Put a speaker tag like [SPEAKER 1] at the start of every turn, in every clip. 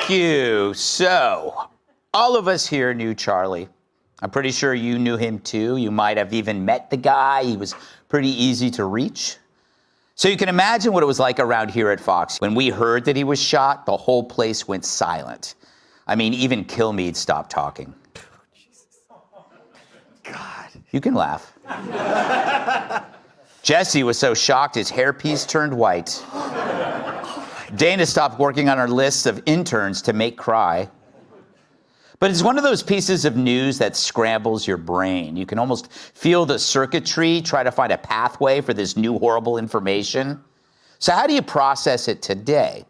[SPEAKER 1] Thank you. So, all of us here knew Charlie. I'm pretty sure you knew him too. You might have even met the guy. He was pretty easy to reach. So you can imagine what it was like around here at Fox. When we heard that he was shot, the whole place went silent. I mean, even Kilmeade stopped talking. God. You can laugh. Jesse was so shocked his hairpiece turned white. Dana stopped working on her list of interns to make cry. But it's one of those pieces of news that scrambles your brain. You can almost feel the circuitry, try to find a pathway for this new horrible information. So how do you process it today?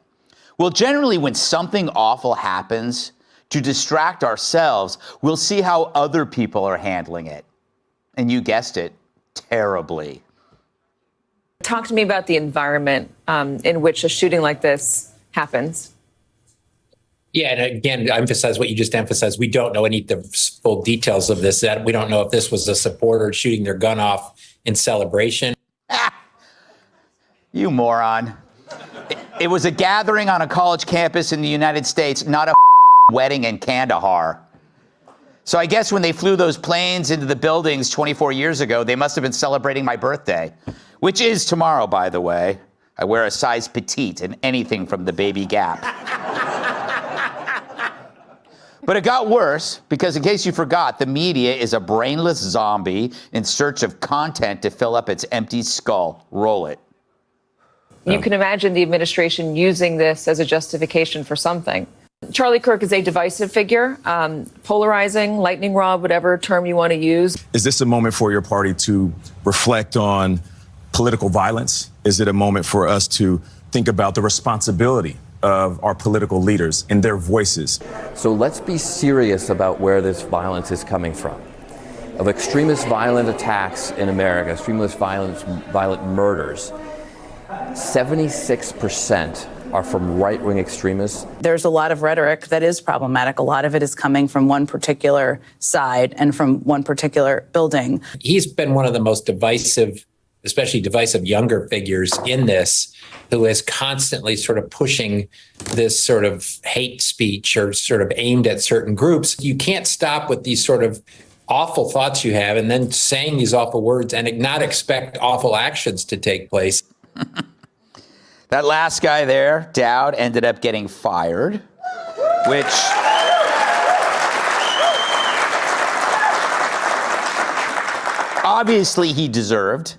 [SPEAKER 1] Well, generally when something awful happens, to distract ourselves, we'll see how other people are handling it. And you guessed it, terribly.
[SPEAKER 2] Talk to me about the environment in which a shooting like this happens.
[SPEAKER 3] Yeah, and again, emphasize what you just emphasized. We don't know any of the full details of this. That we don't know if this was a supporter shooting their gun off in celebration.
[SPEAKER 1] You moron. It was a gathering on a college campus in the United States, not a wedding in Kandahar. So I guess when they flew those planes into the buildings 24 years ago, they must have been celebrating my birthday, which is tomorrow, by the way. I wear a size petite in anything from the Baby Gap. But it got worse because, in case you forgot, the media is a brainless zombie in search of content to fill up its empty skull. Roll it.
[SPEAKER 2] You can imagine the administration using this as a justification for something. Charlie Kirk is a divisive figure, polarizing, lightning rod, whatever term you want to use.
[SPEAKER 4] Is this a moment for your party to reflect on political violence? Is it a moment for us to think about the responsibility of our political leaders and their voices?
[SPEAKER 5] So let's be serious about where this violence is coming from. Of extremist violent attacks in America, extremist violent murders, 76% are from right-wing extremists.
[SPEAKER 6] There's a lot of rhetoric that is problematic. A lot of it is coming from one particular side and from one particular building.
[SPEAKER 3] He's been one of the most divisive, especially divisive younger figures in this, who is constantly sort of pushing this sort of hate speech or sort of aimed at certain groups. You can't stop with these sort of awful thoughts you have and then saying these awful words and not expect awful actions to take place.
[SPEAKER 1] That last guy there, Dowd, ended up getting fired, which obviously he deserved.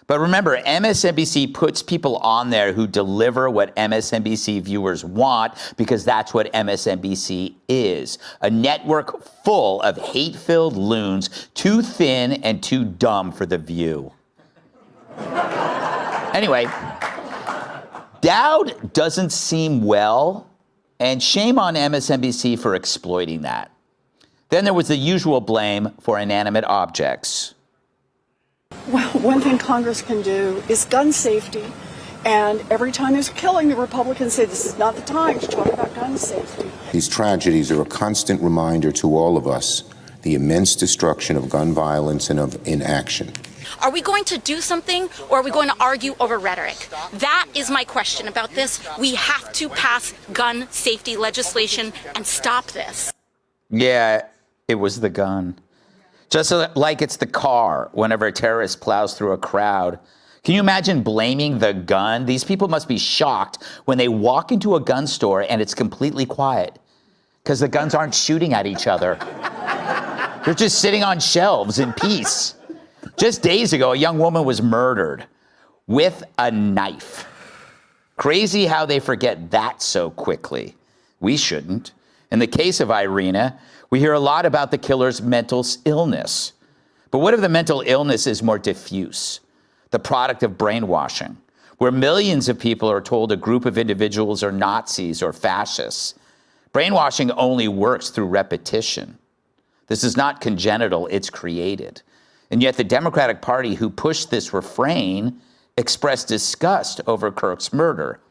[SPEAKER 1] But remember, MSNBC puts people on there who deliver what MSNBC viewers want, because that's what MSNBC is. A network full of hate-filled loons, too thin and too dumb for The View. Anyway, Dowd doesn't seem well, and shame on MSNBC for exploiting that. Then there was the usual blame for inanimate objects.
[SPEAKER 7] Well, one thing Congress can do is gun safety. And every time there's a killing, the Republicans say this is not the time to talk about gun safety.
[SPEAKER 8] These tragedies are a constant reminder to all of us the immense destruction of gun violence and of inaction.
[SPEAKER 9] Are we going to do something, or are we going to argue over rhetoric? That is my question about this. We have to pass gun safety legislation and stop this.
[SPEAKER 1] Yeah, it was the gun. Just like it's the car whenever a terrorist plows through a crowd. Can you imagine blaming the gun? These people must be shocked when they walk into a gun store and it's completely quiet because the guns aren't shooting at each other. They're just sitting on shelves in peace. Just days ago, a young woman was murdered with a knife. Crazy how they forget that so quickly. We shouldn't. In the case of Irina, we hear a lot about the killer's mental illness. But what if the mental illness is more diffuse, the product of brainwashing, where millions of people are told a group of individuals are Nazis or fascists? Brainwashing only works through repetition. This is not congenital, it's created. And yet the Democratic Party, who pushed this refrain, expressed disgust over Kirk's murder.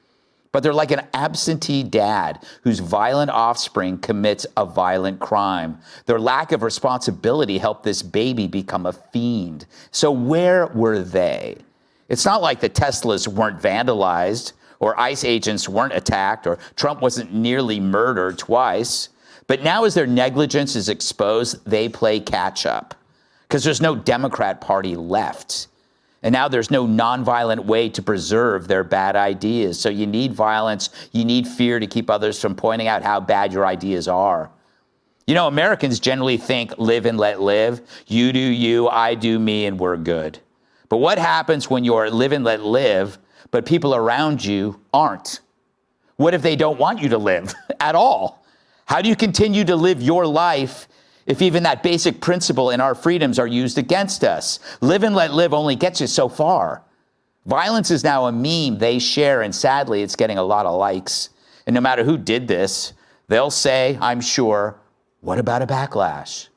[SPEAKER 1] But they're like an absentee dad whose violent offspring commits a violent crime. Their lack of responsibility helped this baby become a fiend. So where were they? It's not like the Teslas weren't vandalized or ICE agents weren't attacked, or Trump wasn't nearly murdered twice. But now as their negligence is exposed, they play catch up because there's no Democrat Party left. And now there's no nonviolent way to preserve their bad ideas. So you need violence, you need fear to keep others from pointing out how bad your ideas are. You know, Americans generally think live and let live. You do you, I do me, and we're good. But what happens when you're live and let live, but people around you aren't? What if they don't want you to live at all? How do you continue to live your life if even that basic principle in our freedoms are used against us? Live and let live only gets you so far. Violence is now a meme they share, and sadly, it's getting a lot of likes. And no matter who did this, they'll say, I'm sure, what about a backlash?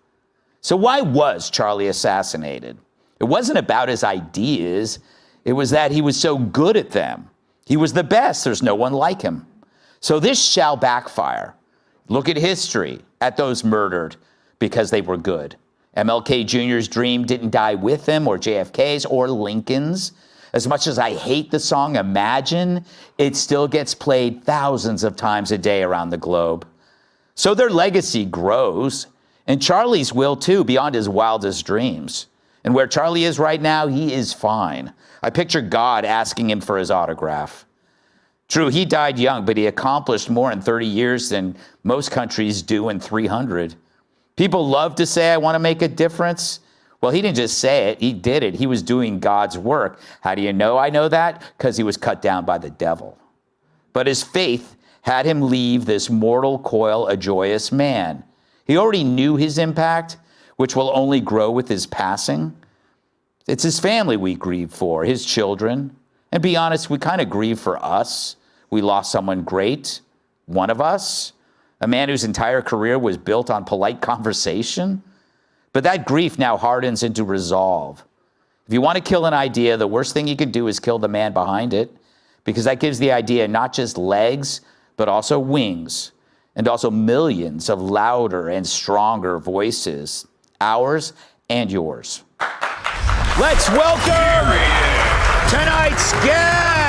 [SPEAKER 1] So why was Charlie assassinated? It wasn't about his ideas. It was that he was so good at them. He was the best. There's no one like him. So this shall backfire. Look at history, at those murdered because they were good. MLK Jr.'s dream didn't die with him, or JFK's, or Lincoln's. As much as I hate the song Imagine, it still gets played thousands of times a day around the globe. So their legacy grows, and Charlie's will too, beyond his wildest dreams. And where Charlie is right now, he is fine. I picture God asking him for his autograph. True, he died young, but he accomplished more in 30 years than most countries do in 300. People love to say, I want to make a difference. Well, he didn't just say it, he did it. He was doing God's work. How do you know I know that? Because he was cut down by the devil. But his faith had him leave this mortal coil a joyous man. He already knew his impact, which will only grow with his passing. It's his family we grieve for, his children. And be honest, we kind of grieve for us. We lost someone great, one of us, a man whose entire career was built on polite conversation. But that grief now hardens into resolve. If you want to kill an idea, the worst thing you can do is kill the man behind it, because that gives the idea not just legs, but also wings, and also millions of louder and stronger voices, ours and yours. Let's welcome tonight's guest.